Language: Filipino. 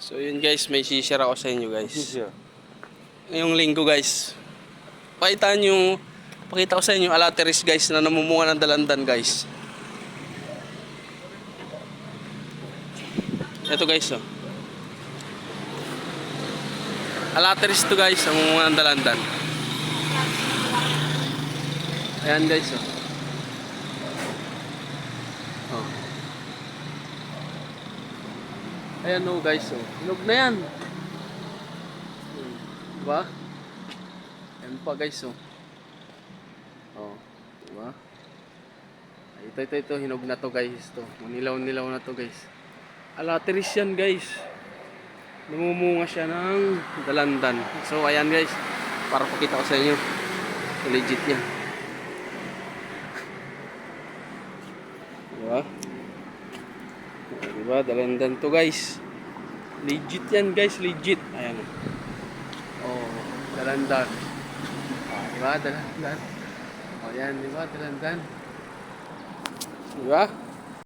So yun guys, may share ako sa inyo guys. Sisya. Ngayong linggo guys. Pakita ko sa inyo alateris guys na namumunga ng dalandan guys. Ito guys oh. Alateris to guys, namumunga ng dalandan. Ayan guys oh. Oh. Ayan oh guys oh. Hinog na yan. Diba? Ayan pa guys oh. Oh, diba? Ay, ito, hinog na to guys. Ito, manilaw-nilaw na to guys. Alateris yan guys. Namumunga siya ng dalandan. So ayan guys, para pakita ko sa inyo. Legit yan. Diba? Diba? Dalandan to guys. Legit yan guys, legit. Ayan. Oh, dalandan. Diba? Dalandan. Oh, yan, diba? Dalandan. Diba?